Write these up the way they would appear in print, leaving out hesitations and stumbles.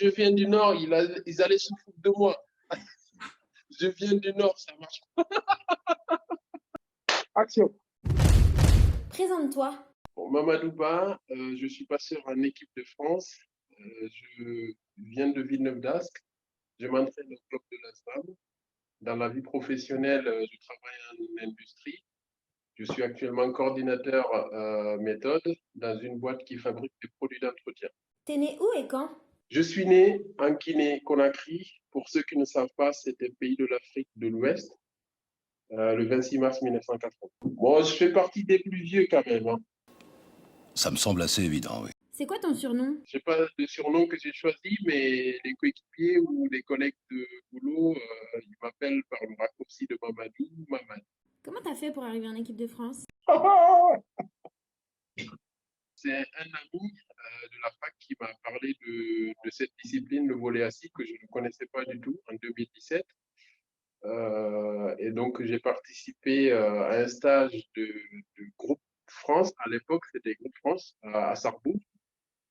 je viens du Nord, ils allaient se foutre de moi. Je viens du Nord, ça marche pas. Action. Présente-toi. Bon, Mamadou Ba, je suis passeur en équipe de France. Je viens de Villeneuve d'Ascq. Je m'entraîne au club de l'ASVAM. Dans la vie professionnelle, je travaille en industrie. Je suis actuellement coordinateur méthode dans une boîte qui fabrique des produits d'entretien. T'es né où et quand? Je suis né en Guinée-Conakry. Pour ceux qui ne savent pas, c'est un pays de l'Afrique de l'Ouest, le 26 mars 1980. Bon, je fais partie des plus vieux quand même, hein. Ça me semble assez évident, oui. C'est quoi ton surnom? Je n'ai pas de surnom que j'ai choisi, mais les coéquipiers ou les collègues de boulot, ils m'appellent par le raccourci de Mamadou, Mamadou. Comment t'as fait pour arriver en équipe de France? C'est un ami de la fac qui m'a parlé de cette discipline, le volley assis, que je ne connaissais pas du tout en 2017. Et donc, j'ai participé à un stage de groupe France. À l'époque, c'était groupe France à Sarrebourg.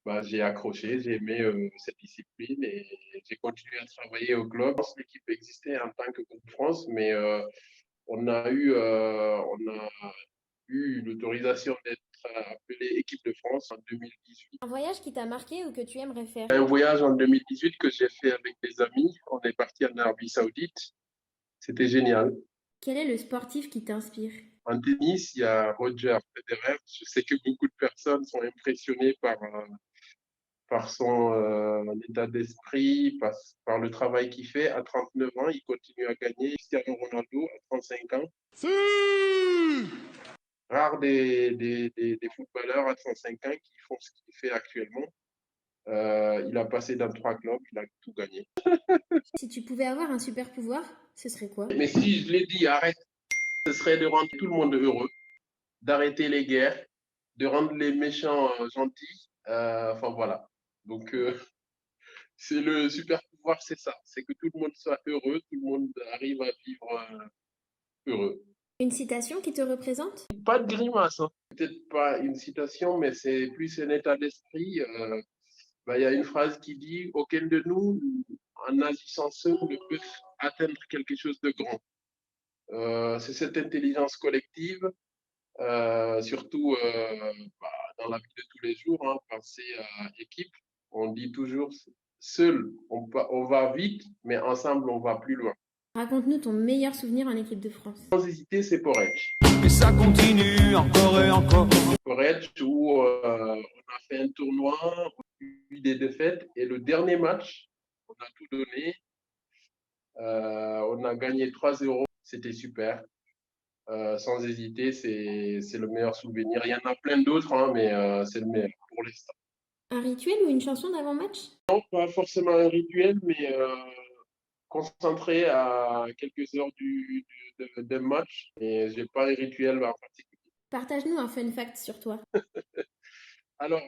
Bah, j'ai accroché, j'ai aimé cette discipline et j'ai continué à travailler au club. L'équipe existait en tant que groupe France, mais on a eu l'autorisation d'être appelé équipe de France en 2018. Un voyage qui t'a marqué ou que tu aimerais faire? Un voyage en 2018 que j'ai fait avec des amis. On est parti en Arabie Saoudite. C'était génial. Quel est le sportif qui t'inspire? En tennis, il y a Roger Federer. Je sais que beaucoup de personnes sont impressionnées par son état d'esprit, par le travail qu'il fait. À 39 ans, il continue à gagner. Cristiano Ronaldo, à 35 ans. Rare des footballeurs à 35 ans qui font ce qu'il fait actuellement. Il a passé dans 3 clubs, il a tout gagné. Si tu pouvais avoir un super pouvoir, ce serait quoi? Mais si je l'ai dit, arrête, ce serait de rendre tout le monde heureux, d'arrêter les guerres, de rendre les méchants gentils. Enfin voilà. Donc, c'est le super pouvoir, c'est ça. C'est que tout le monde soit heureux, tout le monde arrive à vivre heureux. Une citation qui te représente? Pas de grimace, hein. Peut-être pas une citation, mais c'est plus un état d'esprit. Y a une phrase qui dit aucun de nous, en agissant seul, ne peut atteindre quelque chose de grand. C'est cette intelligence collective, surtout dans la vie de tous les jours, hein, penser à équipe. On dit toujours, seul, on va vite, mais ensemble, on va plus loin. Raconte-nous ton meilleur souvenir en équipe de France. Sans hésiter, c'est Porridge. Et ça continue encore et encore. Porridge où on a fait un tournoi, on a eu des défaites, et le dernier match, on a tout donné. On a gagné 3-0, c'était super. Sans hésiter, c'est le meilleur souvenir. Il y en a plein d'autres, hein, mais c'est le meilleur pour l'instant. Un rituel ou une chanson d'avant-match? Non, pas forcément un rituel, mais concentré à quelques heures d'un match. Et je n'ai pas un rituel en particulier. Partage-nous un fun fact sur toi. Alors,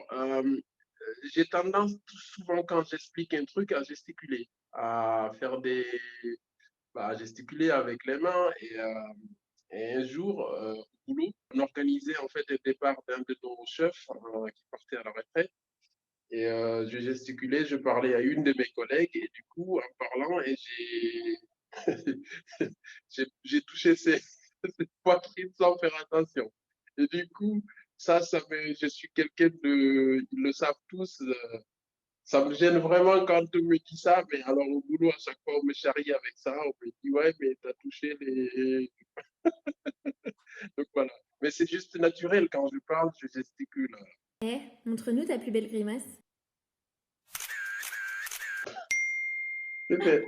j'ai tendance souvent quand j'explique un truc à gesticuler, à faire gesticuler avec les mains et un jour, au boulot, on organisait en fait un départ d'un de nos chefs qui partait à la retraite. Et je gesticulais, je parlais à une de mes collègues et du coup, en parlant, et j'ai touché ses poitrines sans faire attention. Et du coup, je suis quelqu'un ils le savent tous, ça me gêne vraiment quand on me dit ça, mais alors au boulot, à chaque fois, on me charrie avec ça, on me dit, ouais, mais t'as touché les... Donc voilà. Mais c'est juste naturel, quand je parle, je gesticule. Montre-nous ta plus belle grimace. C'est fait.